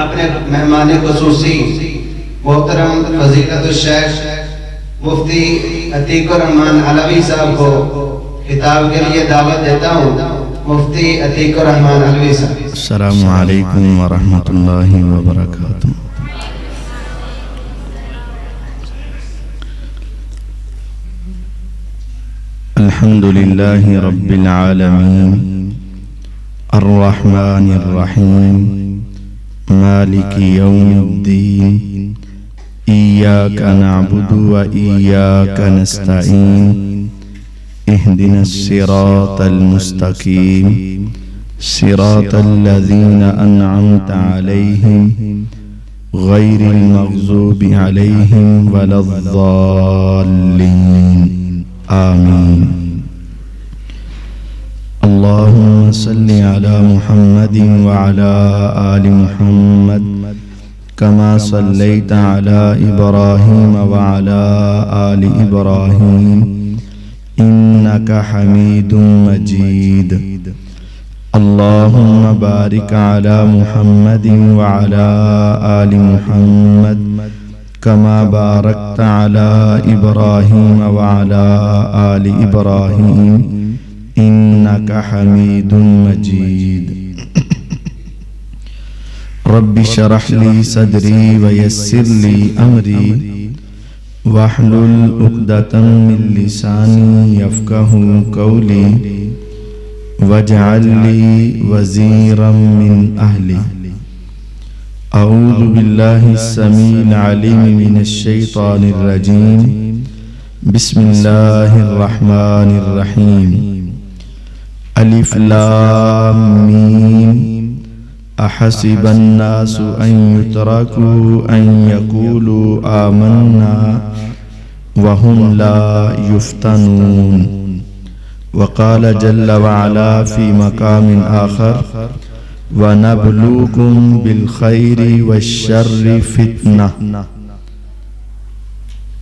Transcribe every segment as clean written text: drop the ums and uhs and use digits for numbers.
اپنے مہمان خصوصی محترم فضیلت الشیخ مفتی عتیق الرحمن علوی صاحب کو خطاب کے لیے دعوت دیتا ہوں۔ مفتی عتیق الرحمن علوی صاحب۔ السلام علیکم ورحمۃ اللہ وبرکاتہ۔ الحمد للہ رب العالمین الرحمن الرحیم مالک یوم الدین ایاک نعبد و ایاک نستعین اہدنا الصراط المستقیم صراط الذین انعمت علیہم غیر المغضوب علیہم ولا الضالین آمین۔ اللہم صلی علی محمد وعلی آل محمد کما صلیت علی ابراہیم وعلی آل ابراہیم انک حمید مجید۔ اللہم بارک علی محمد وعلی آل محمد کما بارکت علی ابراہیم وعلی آل ابراہیم انک حمید مجید۔ رب اشرح لی صدری ویسر لی امری واحلل عقدۃ من لسانی یفقہوا قولی واجعل لی وزیرا من اہلی۔ اعوذ باللہ السمیع العلیم من الشیطان الرجیم بسم اللہ الرحمن الرحیم۔ الف لام میم احسب الناس ان یترکوا ان یقولوا آمنا وهم لا یفتنون۔ وقال جل وعلا فی مقام آخر وَنَبْلُوكُمْ بِالْخَيْرِ وَالشَّرِّ فِتْنَةً۔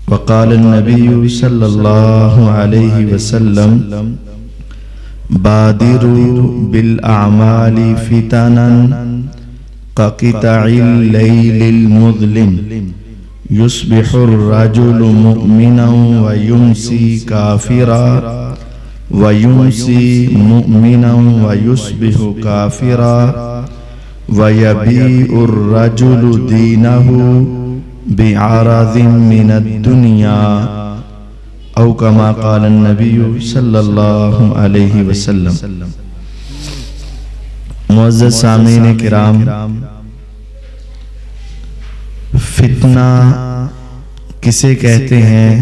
وقال النبي صلى الله عليه وسلم بادروا بالأعمال فتنا كقطع الليل المظلم يصبح الرجل مؤمنا ويمسي كافرا وَيُمْسِي مُؤْمِنًا وَيُصْبِحُ كَافِرًا وَيَبِيعُ الرَّجُلُ دِينَهُ بِعَرَضٍ مِّنَ الدُّنْيَا أو كما قال النبي صلی اللہ علیہ وسلم۔ معزز سامعین کرام، فتنہ کسے کہتے ہیں؟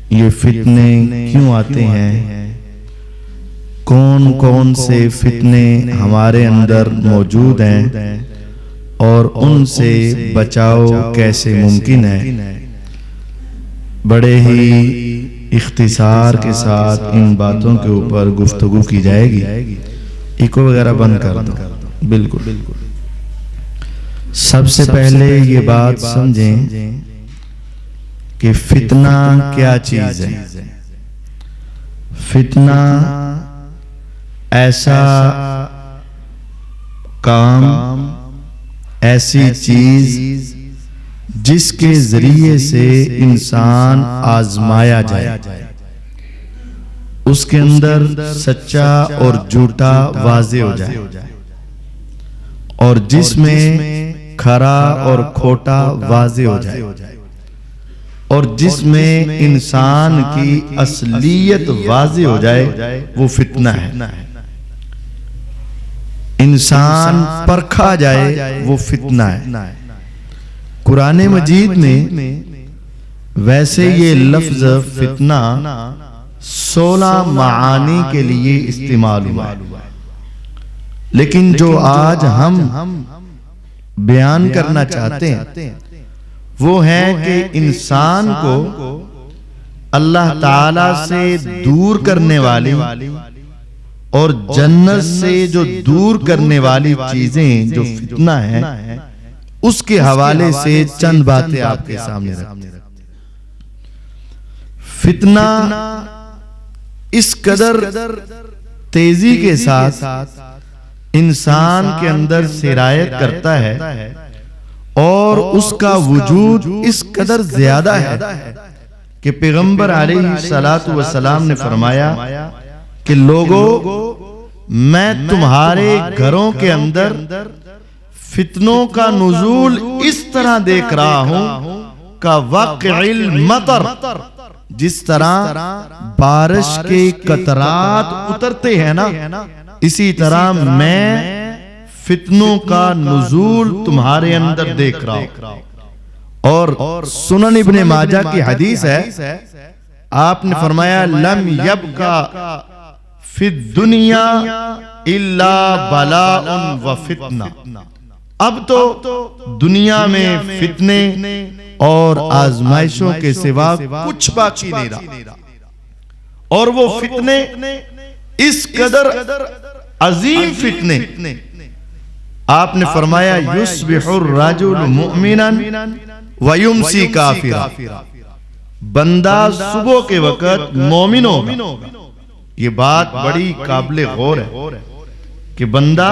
یہ فتنے کیوں آتے ہیں؟ کون کون سے فتنے ہمارے اندر موجود ہیں اور ان سے بچاؤ کیسے ممکن ہے؟ بڑے ہی اختصار کے ساتھ ان باتوں کے اوپر گفتگو کی جائے گی۔ ایکو وغیرہ بند کر دو۔ بالکل۔ سب سے پہلے یہ بات سمجھیں کہ فتنہ کیا چیز ہے۔ فتنہ ایسا کام، ایسی چیز جس کے ذریعے سے انسان آزمایا جائے، اس کے اندر سچا اور جھوٹا واضح ہو جائے، اور جس میں کھرا اور کھوٹا واضح ہو جائے، اور جس میں انسان کی اصلیت واضح ہو جائے، وہ فتنہ ہے۔ انسان پرکھا جائے، وہ فتنہ ہے۔ قرآن مجید میں ویسے یہ لفظ فتنہ 16 معانی کے لیے استعمال ہوا ہے، لیکن جو آج ہم بیان کرنا چاہتے ہیں وہ ہے کہ انسان کو اللہ تعالی سے دور کرنے والی اور جنت سے جو دور کرنے والی چیزیں جو فتنہ ہیں، اس کے حوالے سے چند باتیں آپ کے سامنے رکھتے ہیں۔ فتنہ اس قدر تیزی کے ساتھ انسان کے اندر سرایت کرتا ہے اور اس کا وجود اس قدر زیادہ ہے کہ پیغمبر علیہ الصلوۃ والسلام نے فرمایا کہ لوگو میں تمہارے گھروں کے اندر فتنوں کا نزول اس طرح دیکھ رہا ہوں کا وقع المطر، جس طرح بارش کے قطرات اترتے ہیں نا، اسی طرح میں فتنوں کا نزول تمہارے اندر دیکھ رہا ہوں۔ اور سنن ابن ماجہ کی حدیث ہے، آپ نے فرمایا لم یبقا فی الدنیا الا بلاء و فتنہ، اب تو دنیا میں فتنے اور آزمائشوں کے سوا کچھ باقی نہیں رہا، اور وہ فتنے اس قدر عظیم فتنے، آپ نے فرمایا یصبح الرجل مؤمنا ویمسی کافرا، بندہ صبح کے وقت مومن ہوگا۔ یہ بات بڑی قابل غور ہے کہ بندہ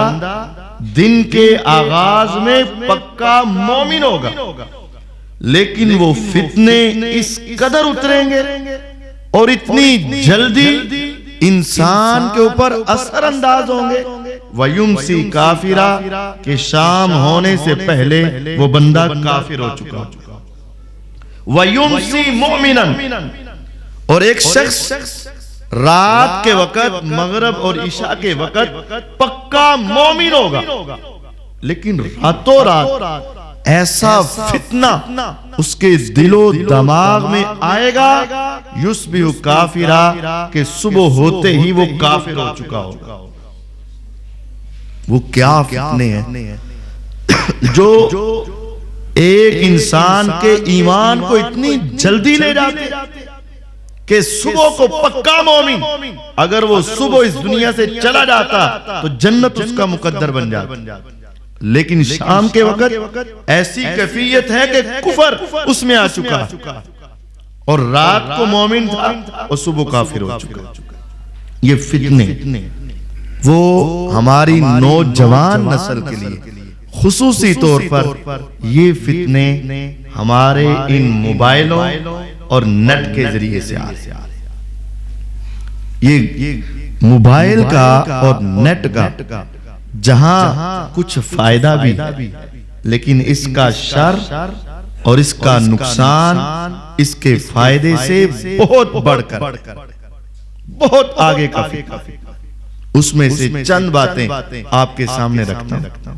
دن کے آغاز میں پکا مومن ہوگا، لیکن وہ فتنے اس قدر اتریں گے اور اتنی جلدی انسان کے اوپر اثر انداز ہوں گے، وَيُمْسِي كَافِرًا، کہ شام ہونے سے پہلے وہ بندہ کافر ہو چکا، وَيُمْسِي مُؤْمِنًا، اور ایک شخص رات کے وقت مغرب اور عشاء کے وقت پکا مومن ہوگا، لیکن راتوں رات ایسا فتنہ اس کے دل و دماغ میں آئے گا، یصبح کافرا، کہ صبح ہوتے ہی وہ کافر ہو چکا ہوگا۔ وہ کیا فتنے ہیں جو ایک انسان کے ایمان کو اتنی جلدی لے جاتے کہ صبح کو پکا مومن، اگر وہ صبح اس دنیا سے چلا جاتا تو جنت اس کا مقدر بن جاتا، لیکن شام کے وقت ایسی کیفیت ہے کہ کفر اس میں آ چکا، اور رات کو مومن تھا اور صبح کافر ہو چکا۔ یہ فتنے وہ ہماری نوجوان نسل کے لیے خصوصی طور پر یہ فتنے ہمارے ان موبائلوں اور نیٹ کے ذریعے سے آ رہے ہیں۔ یہ موبائل کا اور نیٹ کا جہاں کچھ فائدہ بھی ہے، لیکن اس کا شر اور اس کا نقصان اس کے فائدے سے بہت بڑھ کر بہت آگے کا فکر۔ اس میں سے چند باتیں آپ کے سامنے رکھتا ہوں۔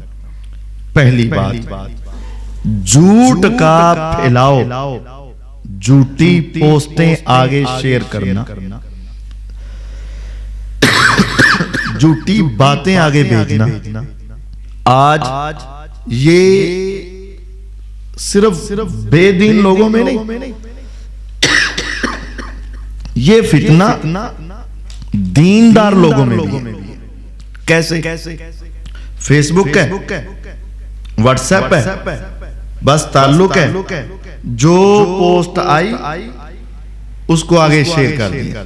پہلی بات، جھوٹ کا پھیلاؤ، جھوٹی پوسٹیں آگے شیئر کرنا، جھوٹی باتیں آگے بھیجنا، آج یہ صرف بے دین لوگوں میں نہیں، یہ فتنہ دیندار لوگوں میں بھی۔ کیسے؟ فیس بک ہے، واٹس ایپ ہے، بس تعلق ہے، جو پوسٹ آئی اس کو آگے شیئر کر دیا،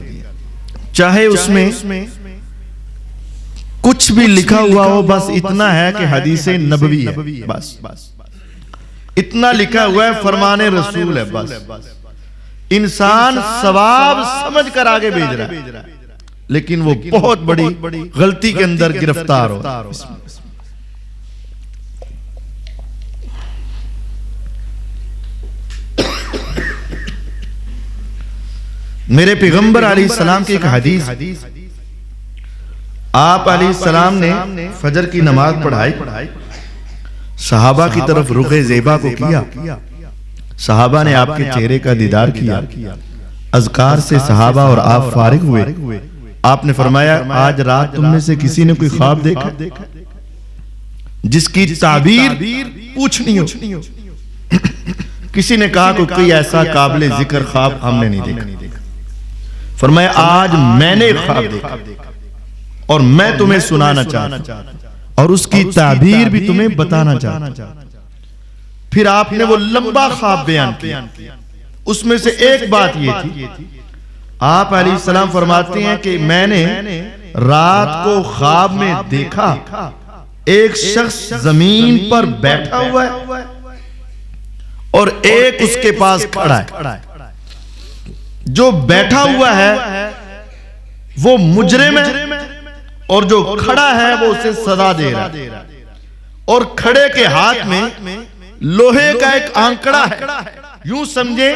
چاہے اس میں کچھ بھی لکھا ہوا ہو، بس اتنا ہے کہ حدیث نبوی ہے، بس اتنا لکھا ہوا ہے، فرمان رسول ہے، بس انسان ثواب سمجھ کر آگے بھیج رہا ہے، لیکن وہ بہت بڑی غلطی کے اندر گرفتار ہو۔ میرے پیغمبر علیہ السلام کی ایک حدیث، آپ علیہ السلام نے فجر کی نماز پڑھائی، صحابہ کی طرف رخ زیبا کو کیا، صحابہ نے آپ کے چہرے کا دیدار کیا، اذکار سے صحابہ اور آپ فارغ ہوئے۔ آپ نے فرمایا آج رات تم میں سے کسی نے کوئی خواب دیکھا جس کی تعبیر پوچھنی ہو؟ کسی نے کہا کہ کوئی ایسا قابل ذکر خواب ہم نے نہیں دیکھا۔ فرمایا آج میں نے خواب دیکھا اور میں تمہیں سنانا چاہتا ہوں اور اس کی تعبیر بھی تمہیں بتانا چاہتا ہوں۔ پھر آپ نے وہ لمبا خواب بیان کیا، اس میں سے ایک بات یہ تھی، آپ علیہ السلام فرماتے ہیں کہ میں نے رات کو خواب میں دیکھا ایک شخص زمین پر بیٹھا ہوا ہے اور ایک اس کے پاس کھڑا ہے. جو بیٹھا ہوا ہے وہ مجرم ہے اور جو کھڑا ہے وہ اسے سزا دے رہا ہے. اور کھڑے کے ہاتھ میں لوہے کا ایک آنکڑا ہے. یوں سمجھے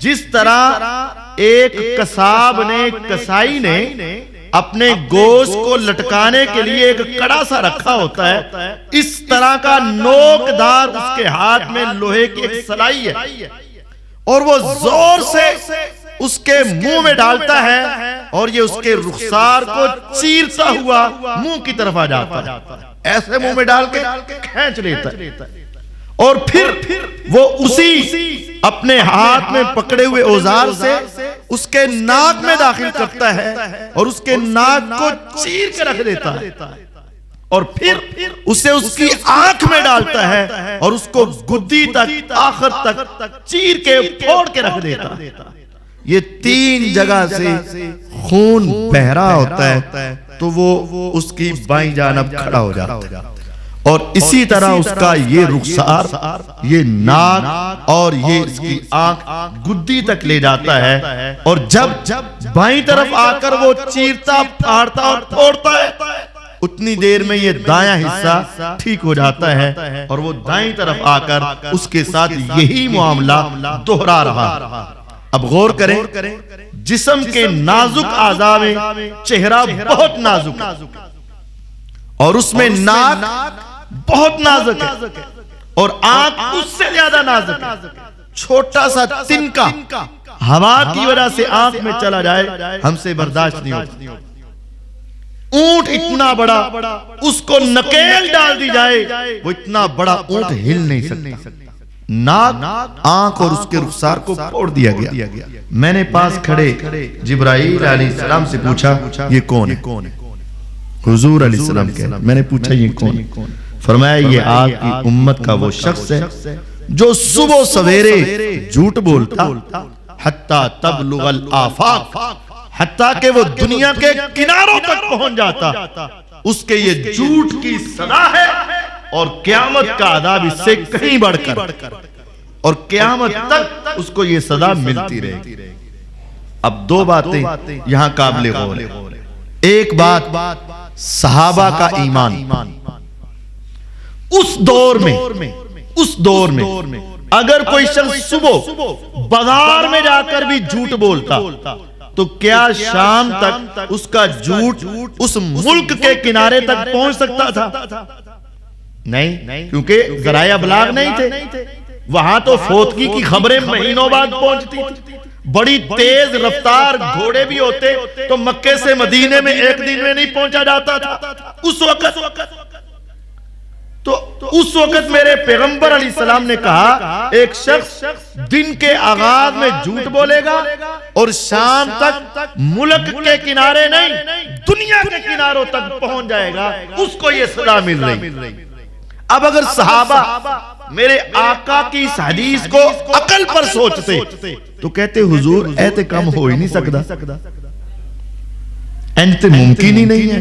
جس طرح ایک قصاب نے, کسائی نے اپنے گوشت کو لٹکانے کے لیے ایک کڑا سا رکھا ہوتا ہے, اس طرح کا نوکدار اس کے ہاتھ میں لوہے کی ایک سلائی ہے اور وہ زور سے اس کے منہ میں ڈالتا ہے اور یہ اس کے رخسار کو چیرتا ہوا منہ کی طرف آ جاتا ہے. ایسے منہ میں ڈال کے کھینچ لیتا ہے اور پھر وہ اسی اپنے ہاتھ میں پکڑے ہوئے اوزار سے اس کے ناک میں داخل کرتا ہے اور اس کے ناک کو چیر کے رکھ دیتا ہے اور پھر اسے اس کی آنکھ میں ڈالتا ہے اور اس کو گدی تک, آخر تک چیر کے پھوڑ کے رکھ دیتا ہے. یہ 3 جگہ سے خون بہہ رہا ہوتا ہے تو وہ اس کی بائیں جانب کھڑا ہو جاتا ہے اور اسی طرح اس کا یہ رخسار, یہ ناک اور یہ اس کی آنکھ گدی تک لے جاتا ہے اور جب بائیں طرف آ کر وہ چیرتا, پھاڑتا اور پھوڑتا ہے اتنی دیر میں یہ دایاں حصہ ٹھیک ہو جاتا ہے اور وہ دائیں طرف آ کر اس کے ساتھ یہی معاملہ دہرا رہا. اب غور کریں, جسم کے نازک اعضاء میں چہرہ بہت نازک ہے اور اس میں ناک بہت نازک ہے اور آنکھ اس سے زیادہ نازک ہے. چھوٹا سا تنکا ہوا کی وجہ سے آنکھ میں چلا جائے ہم سے برداشت نہیں ہوتا. اونٹ اتنا بڑا, اس کو نکیل ڈال دی جائے وہ اتنا بڑا اونٹ ہل نہیں سکتا. ناک, آنکھ اور اس کے رخسار کو پھوڑ دیا گیا. میں نے پاس کھڑے جبرائیل علیہ السلام سے پوچھا یہ کون ہے؟ حضور علیہ السلام کہنا. میں نے پوچھا یہ کون ہے؟ فرمایا یہ آپ کی امت کا وہ شخص ہے جو صبح سویرے جھوٹ بولتا حتی تبلغ الآفاق, حتیٰ کہ وہ دنیا کے کناروں تک پہنچ جاتا. اس کے یہ جھوٹ کی سزا ہے اور قیامت کا عذاب اس سے کہیں بڑھ کر, اور قیامت تک اس کو یہ سزا ملتی رہے گی. اب 2 باتیں یہاں قابل غور ہیں. ایک بات صحابہ کا ایمان. اس دور میں اگر کوئی شخص صبح بازار میں جا کر بھی جھوٹ بولتا تو کیا شام تک اس کا جھوٹ اس ملک کے کنارے تک پہنچ سکتا تھا؟ نہیں, کیونکہ ذرائع ابلاغ نہیں تھے. وہاں تو فوتگی کی خبریں مہینوں بعد پہنچتی تھی. بڑی تیز رفتار گھوڑے بھی ہوتے تو مکے سے مدینے میں 1 دن میں نہیں پہنچا جاتا تھا. اس وقت میرے پیغمبر علیہ السلام نے کہا ایک شخص دن کے آغاز میں جھوٹ بولے گا اور شام تک ملک کے کنارے نہیں دنیا کے کناروں تک پہنچ جائے گا, اس کو یہ سزا مل رہی. اب اگر صحابہ میرے آقا کی اس حدیث کو عقل پر سوچتے تو کہتے حضور ایتے کم ہو ہی نہیں سکتا, ایتے ممکن ہی نہیں ہے.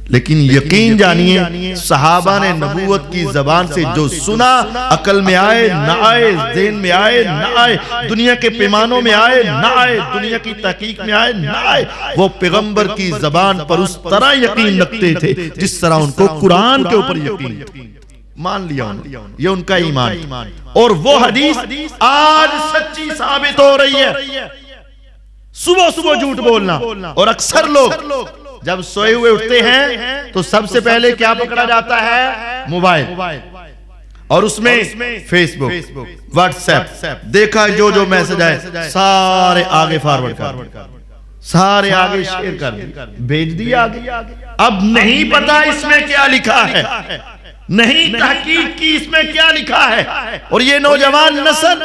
لیکن یقین جانیے صحابہ نے نبوت کی زبان سے جو سنا, عقل میں آئے نہ آئے, ذہن میں آئے نہ آئے, دنیا کے پیمانوں میں آئے نہ آئے, دنیا کی تحقیق میں آئے نہ آئے, وہ پیغمبر کی زبان پر اس طرح یقین رکھتے تھے جس طرح ان کو قرآن کے اوپر یقین. مان لیا یہ ان کا ایمان. اور وہ حدیث آج سچی ثابت ہو رہی ہے. صبح جھوٹ بولنا, اور اکثر لوگ جب سوئے ہوئے اٹھتے ہیں تو سب سے پہلے کیا پکڑا جاتا ہے؟ موبائل, اور اس میں فیس بک, واٹس ایپ, دیکھا جو میسج آئے سارے آگے فارورڈ کر, سارے آگے شیئر کر, بھیج دیا آگے. اب نہیں پتا اس میں کیا لکھا ہے, نہیں تحقیق کی اس میں کیا لکھا ہے, اور یہ نوجوان نسل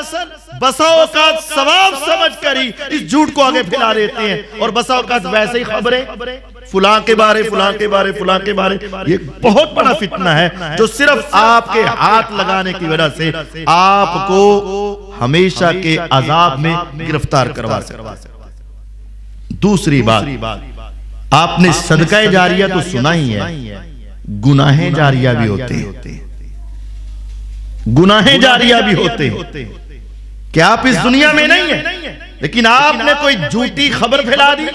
بسا اوقات ثواب سمجھ کر ہی اس جھوٹ کو آگے پھیلا دیتے ہیں, اور بسا اوقات ویسے ہی خبریں فلاں کے بارے فلاں کے بارے فلاں کے بارے. یہ بہت بڑا فتنہ ہے جو صرف آپ کے ہاتھ لگانے کی وجہ سے آپ کو ہمیشہ کے عذاب میں گرفتار کروا سکتا. دوسری بات, آپ نے صدقہ جاریہ تو سنا ہی ہے, گناہیں جاریہ بھی ہوتے ہیں، گناہیں جاریہ بھی ہوتے ہیں کہ آپ اس دنیا میں نہیں ہیں لیکن آپ نے کوئی جھوٹی خبر پھیلا دی،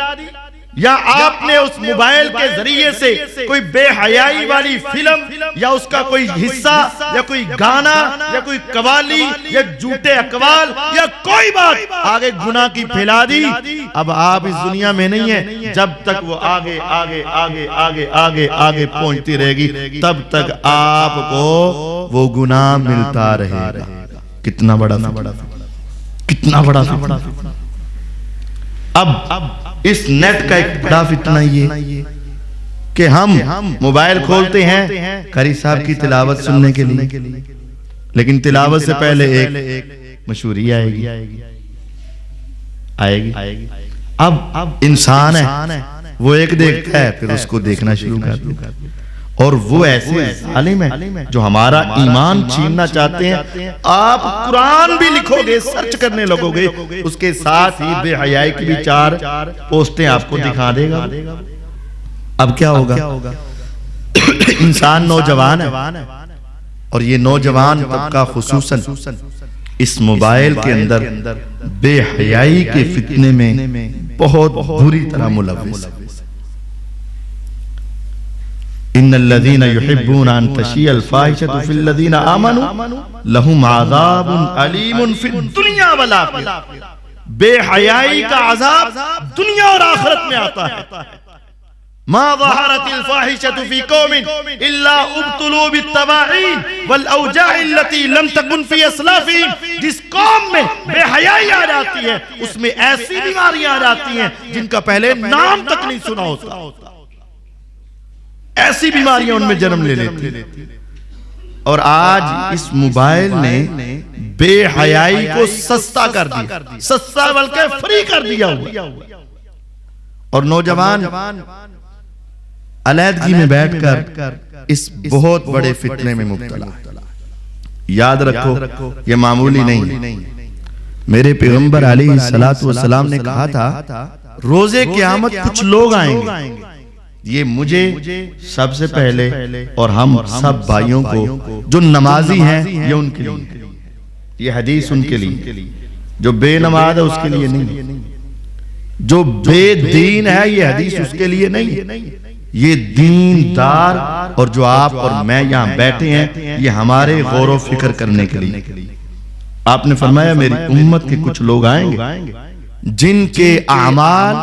یا آپ نے اس موبائل کے ذریعے سے کوئی بے حیائی والی فلم یا اس کا کوئی حصہ یا کوئی گانا یا کوئی قوالی یا جھوٹے اقوال یا کوئی بات آگے گناہ کی پھیلا دی. اب آپ اس دنیا میں نہیں ہیں، جب تک وہ آگے آگے آگے آگے آگے آگے پہنچتی رہے گی تب تک آپ کو وہ گناہ ملتا رہے گا. کتنا بڑا کتنا بڑا. اب اس نیٹ کا ایک بڑا فتنہ یہ کہ ہم موبائل کھولتے ہیں قاری صاحب کی تلاوت سننے کے لیے، لیکن تلاوت سے پہلے ایک مشہوری آئے گی. اب انسان ہے، وہ ایک دیکھتا ہے پھر اس کو دیکھنا شروع کر دیتا ہے، اور وہ ایسے ظالم ہے جو ہمارا ایمان چھیننا چاہتے ہیں. آپ قرآن بھی لکھو گے، سرچ کرنے لگو گے، اس کے ساتھ ہی بے حیائی کی بھی 4 پوسٹیں آپ کو دکھا دے گا. اب کیا ہوگا؟ انسان نوجوان ہے، اور یہ نوجوان طبقہ خصوصاً اس موبائل کے اندر بے حیائی کے فتنے میں بہت بری طرح ملوث ہے. ان الذين يحبون ان تشيع الفاحشة في الذين آمنوا لهم عذاب علیم فی الدنیا والآخرہ. بے حیائی کا عذاب دنیا اور آخرت میں آتا ہے. ما ظہرت الفاحشة في قوم الا ابتلوا بالتباعین والاوجاع التي لم تكن في اسلافهم. جس قوم میں بے حیائی آ جاتی ہے اس میں ایسی بیماریاں آ جاتی ہیں جن کا پہلے نام تک نہیں سنا ہوتا. ایسی بیماریاں ان میں جنم لے لیتی. اور آج اس موبائل نے بے حیائی کو سستا کر دیا، سستا بلکہ فری کر دیا ہوا. اور نوجوان علیحدگی میں بیٹھ کر اس بہت بڑے فتنے میں مبتلا. یاد رکھو یہ معمولی نہیں. میرے پیغمبر علیہ السلام نے کہا تھا روز قیامت کچھ لوگ آئیں گے، یہ مجھے سب سے پہلے اور ہم سب بھائیوں کو جو نمازی ہیں یہ ان کے لیے، یہ حدیث ان کے لیے. جو بے نماز ہے اس کے لیے نہیں، جو بے دین ہے یہ حدیث اس کے لیے نہیں. یہ دین دار اور جو آپ اور میں یہاں بیٹھے ہیں یہ ہمارے غور و فکر کرنے کے لیے. آپ نے فرمایا میری امت کے کچھ لوگ آئیں گے جن کے اعمال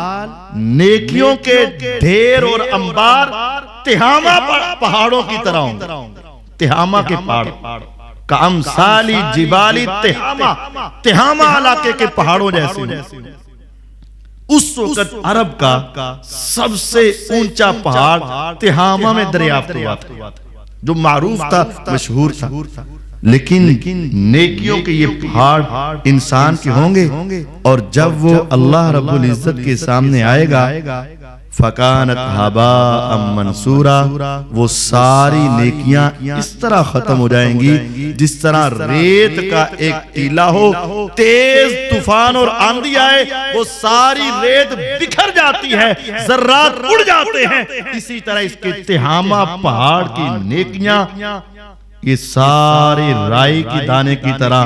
نیکیوں کے ڈھیر اور انبار تہامہ پہاڑوں کی طرح ہوں. تہامہ کے پہاڑ کامثال جبال تہامہ علاقے کے پہاڑوں جیسے ہوں. اس وقت عرب کا سب سے اونچا پہاڑ تہامہ میں دریافت ہوا تھا، جو معروف تھا، مشہور تھا. لیکن نیکیوں کے یہ پہاڑ انسان کے ہوں گے، اور جب وہ اللہ رب العزت کے سامنے آئے گا فَكَانَتْ هَبَاءً مَنْثُورًا، وہ ساری نیکیاں اس طرح ختم ہو جائیں گی جس طرح ریت کا ایک ٹیلا ہو، تیز طوفان اور آندھی آئے وہ ساری ریت بکھر جاتی ہے، ذرات اڑ جاتے ہیں. اسی طرح اس کے تہامہ پہاڑ کی نیکیاں یہ سارے رائی کی دانے کی طرح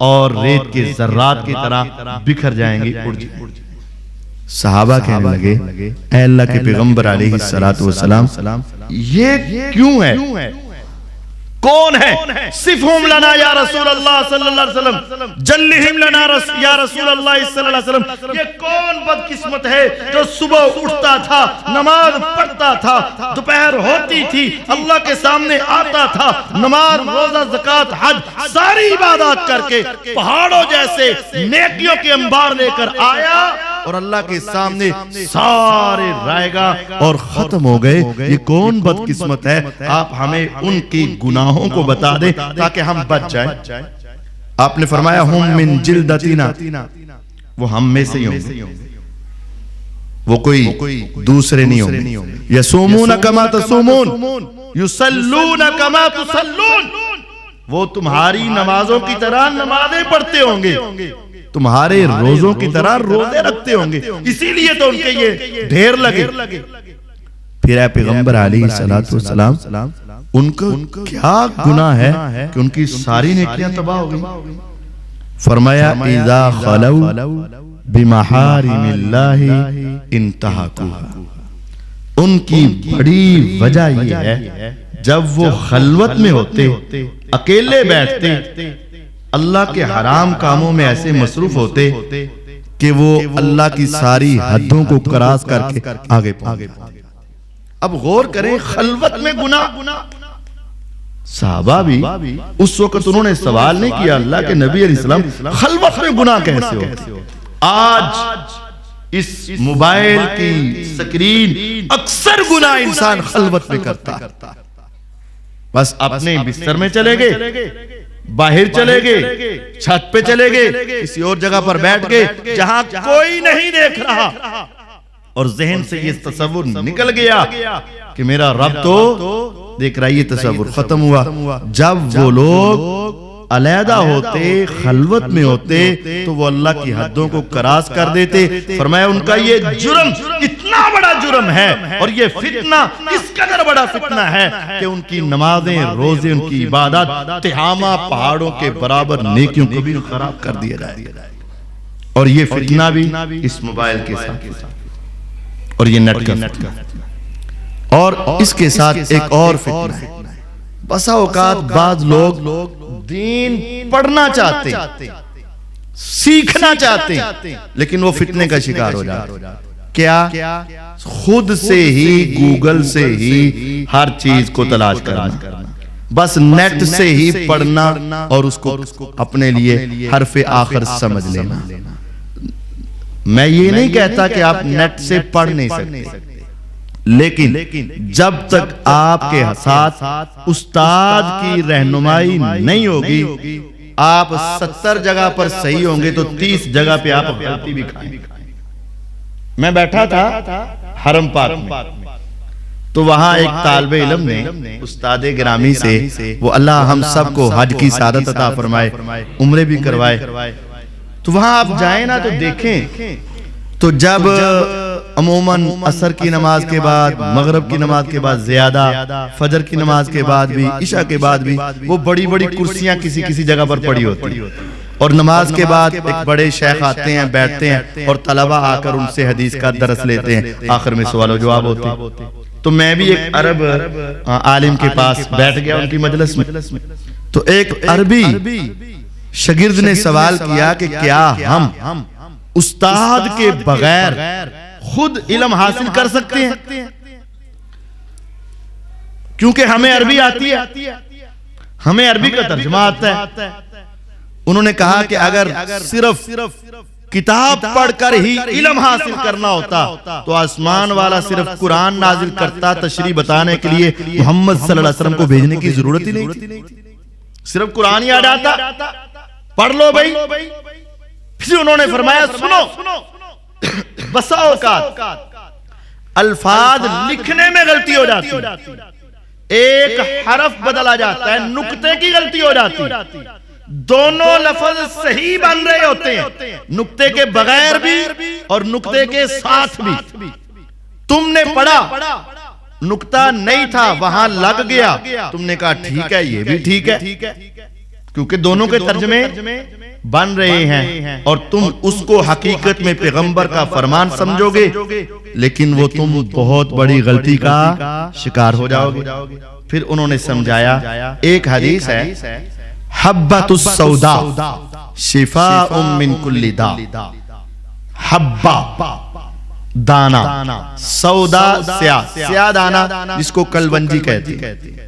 اور ریت کے ذرات کی طرح بکھر جائیں گے، اڑ جائیں گے. صحابہ کہنے لگے اے اللہ کے پیغمبر علیہ السلام یہ کیوں ہے؟ کون ہے؟ صفہم لنا یا رسول اللہ صلی اللہ علیہ وسلم، جلہم لنا یا رسول اللہ صلی اللہ علیہ وسلم. یہ کون بدقسمت ہے جو صبح اٹھتا تھا، نماز پڑھتا تھا، دوپہر ہوتی تھی اللہ کے سامنے آتا تھا، نماز روزہ زکوٰۃ حج ساری عبادات کر کے پہاڑوں جیسے نیکیوں کے انبار لے کر آیا اور اللہ کے سامنے سارے رائے گا اور ختم ہو گئے. یہ کون بدقسمت ہے؟ آپ ہمیں ان کی گناہوں کو بتا دیں تاکہ ہم بچ جائیں. آپ نے فرمایا ہم من جلدتنا، وہ ہم میں سے ہی ہوں گے، وہ کوئی دوسرے نہیں ہوں گے. یصومون کما تصومون یصلون کما تصلون، وہ تمہاری نمازوں کی طرح نمازیں پڑھتے ہوں گے، تمہارے روزوں کی طرح روزے رکھتے ہوں گے. اسی لیے تو ان کے یہ ڈھیر لگے. پھر اے پیغمبر علیہ السلام ان کا کیا گناہ ہے کہ ان کی ساری نیکیاں تباہ ہو گئی؟ فرمایا اذا خلو بمحارم اللہ انتہکوها، ان کی بڑی وجہ یہ ہے جب وہ خلوت میں ہوتے، اکیلے بیٹھتے، اللہ کے حرام کاموں میں ایسے مصروف ہوتے کہ وہ اللہ کی ساری حدوں کو کراس کر کے آگے پہنچ۔ اب غور کریں، خلوت میں گناہ۔ صحابہ بھی اس وقت انہوں نے سوال نہیں کیا اللہ کے نبی علیہ السلام خلوت میں گناہ کیسے ہوتے؟ آج اس موبائل کی سکرین اکثر گناہ انسان خلوت میں کرتا ہے۔ بس اپنے بستر میں چلے گئے، باہر چلے گئے، چھت پہ چلے گئے، کسی اور جگہ پر بیٹھ گئے جہاں کوئی نہیں دیکھ رہا، اور ذہن سے یہ تصور نکل گیا کہ میرا رب تو دیکھ رہا ہے۔ یہ تصور ختم ہوا جب وہ لوگ علیحدہ ہوتے، خلوت میں ہوتے، تو وہ اللہ کی حدوں کو کراس کر دیتے۔ فرمایا ان کا یہ جرم اتنا بڑا جرم ہے، اور یہ فتنہ اس قدر بڑا فتنہ ہے کہ ان کی نمازیں، روزے، ان کی عبادت تہامہ پہاڑوں کے برابر نیکیوں کو بھی خراب کر دیا جائے۔ اور یہ فتنہ بھی اس موبائل کے ساتھ، اور یہ نیٹ کا فتنہ، اور اس کے ساتھ ایک اور فتنہ ہے۔ بسا اوقات بعض لوگ دین پڑھنا چاہتے، سیکھنا چاہتے، لیکن وہ فتنے کا شکار ہو جاتے۔ کیا؟ خود سے ہی، گوگل سے ہی ہر چیز کو تلاش کرنا، بس نیٹ سے ہی پڑھنا اور اس کو اپنے لیے حرف آخر سمجھ لینا۔ میں یہ نہیں کہتا کہ آپ نیٹ سے پڑھ نہیں سکتے، لیکن جب تک آپ کے ساتھ استاد کی رہنمائی نہیں ہوگی، آپ 70 جگہ پر صحیح ہوں گے تو 30 جگہ پہ آپ غلطی بھی کھائیں۔ میں بیٹھا تھا حرم پاک میں، تو وہاں ایک طالب علم نے استاد گرامی سے، وہ اللہ ہم سب کو حج کی سعادت عطا فرمائے، عمرے بھی کروائے، تو وہاں آپ جائیں نا تو دیکھیں، تو جب عموماً عصر کی نماز کے بعد، مغرب کی نماز کے بعد زیادہ، فجر کی نماز کے بعد بھی، عشاء کے بعد بھی، وہ بڑی بڑی کرسیاں کسی جگہ پر پڑی ہوتی، اور نماز کے بعد ایک بڑے شیخ آتے ہیں، بیٹھتے ہیں، اور طلبہ آ کر ان سے حدیث کا درس لیتے ہیں، آخر میں سوال و جواب ہوتے ہیں۔ تو میں بھی ایک عرب عالم کے پاس بیٹھ گیا ان کی مجلس میں، تو ایک عربی شاگرد نے سوال کیا کہ کیا ہم استاد کے بغیر خود علم حاصل کر سکتے ہیں؟ کیونکہ ہمیں عربی آتی ہے، ہمیں عربی کا ترجمہ آتا ہے۔ انہوں نے کہا کہ اگر صرف کتاب پڑھ کر ہی علم حاصل کرنا ہوتا تو آسمان والا صرف قرآن نازل کرتا، تشریح بتانے کے لیے محمد صلی اللہ علیہ وسلم کو بھیجنے کی ضرورت ہی نہیں تھی۔ صرف قرآن یاد آتا، پڑھ لو بھائی۔ پھر انہوں نے فرمایا سنو، بسا اوقات الفاظ لکھنے میں غلطی ہو جاتی ہے، ایک حرف بدلا جاتا ہے، نقطے کی غلطی ہو جاتی ہے، دونوں لفظ صحیح بن رہے ہوتے ہیں، نقطے کے بغیر بھی اور نقطے کے ساتھ بھی۔ تم نے پڑھا، نقطہ نہیں تھا، وہاں لگ گیا، تم نے کہا ٹھیک ہے، یہ بھی ٹھیک ہے، کیونکہ دونوں کے ترجمے بن رہے ہیں، اور تم اس کو حقیقت میں پیغمبر کا فرمان سمجھو گے، لیکن وہ تم بہت بڑی غلطی کا شکار ہو جاؤ گے۔ پھر انہوں نے سمجھایا، ایک حدیث ہے، حبۃ السوداء شفاء من کل داء، حبہ دانا، سودا سیاہ دانا، جس کو کلونجی کہتے ہیں،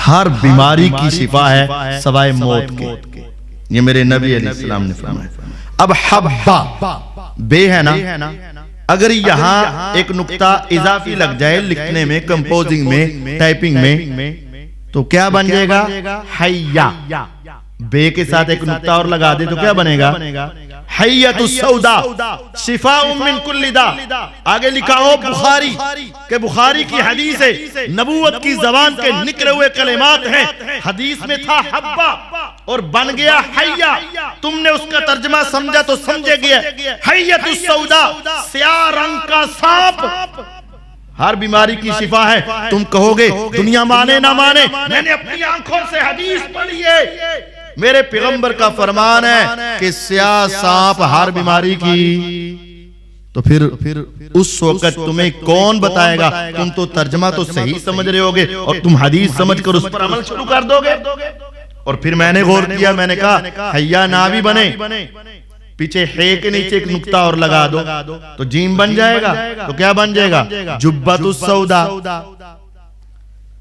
ہر بیماری کی شفا ہے سوائے موت کے، یہ میرے نبی علیہ السلام نے فرمایا۔ اب حبہ بے ہے نا، اگر یہاں ایک نقطہ اضافی لگ جائے لکھنے میں، کمپوزنگ میں، ٹائپنگ میں، تو کیا بن جائے گا؟ حیہ۔ بے کے ساتھ ایک نقطہ اور لگا دے تو کیا بنے گا؟ حیۃ السوداء شفاء من کل داء۔ آگے لکھا ہو بخاری، کہ بخاری کی حدیث ہے، نبوت کی زبان کے نکلے ہوئے کلمات ہیں، حدیث میں تھا حبہ اور بن گیا حیہ، تم نے اس کا ترجمہ سمجھا تو سمجھے گیا حیۃ السوداء، سیاہ رنگ کا سانپ، ہر بیماری کی شفا ہے. تم کہو گے دنیا مانے نہ مانے، میں نے اپنی آنکھوں سے حدیث پڑھی ہے، میرے پیغمبر کا فرمان ہے کہ سیاہ سانپ ہر بیماری کی. تو پھر اس وقت تمہیں کون بتائے گا؟ تم تو ترجمہ تو صحیح سمجھ رہے ہوگے اور تم حدیث سمجھ کر اس پر عمل شروع کر دو گے. اور پھر میں نے غور کیا، میں نے کہا حیا نا بھی بنے، پیچھے ہے کے نیچے ایک نقطہ اور لگا دو تو جیم بن جائے گا. تو کیا بن جائے گا؟ جبت السودا،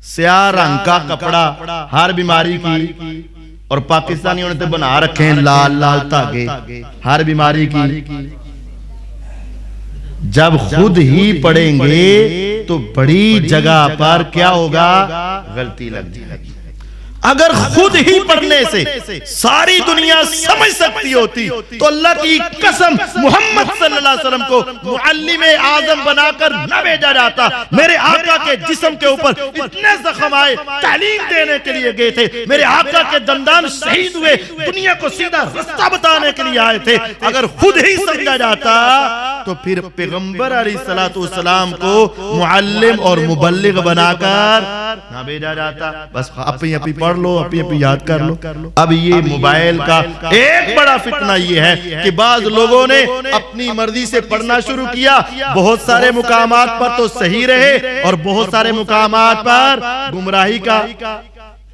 سیاہ رنگ کا کپڑا ہر بیماری کی. اور پاکستانیوں نے تو بنا رکھے ہیں لال لال دھاگے ہر بیماری کی. جب خود ہی پڑھیں گے تو بڑی جگہ پر کیا ہوگا؟ غلطی لگ جائے گی. اگر خود ہی پڑھنے سے ساری دنیا سمجھ سکتی ہوتی تو اللہ کی قسم محمد صلی اللہ علیہ وسلم کو معلم اعظم بنا کر نہ بھیجا جاتا. میرے آقا کے جسم کے اوپر اتنے زخم آئے، تعلیم دینے کے لیے گئے تھے. میرے آقا کے دندان شہید ہوئے، دنیا کو سیدھا رستہ بتانے کے لیے آئے تھے. اگر خود ہی سمجھا جاتا تو پھر پیغمبر علیہ السلام کو معلم اور مبلغ بنا کر نہ بھیجا جاتا. بس اپنی پڑھ لو، اپنی یاد کر لو. اب یہ موبائل کا ایک بڑا فتنہ یہ ہے کہ بعض لوگوں نے اپنی مرضی سے پڑھنا شروع کیا. بہت سارے مقامات پر تو صحیح رہے اور بہت سارے مقامات پر گمراہی کا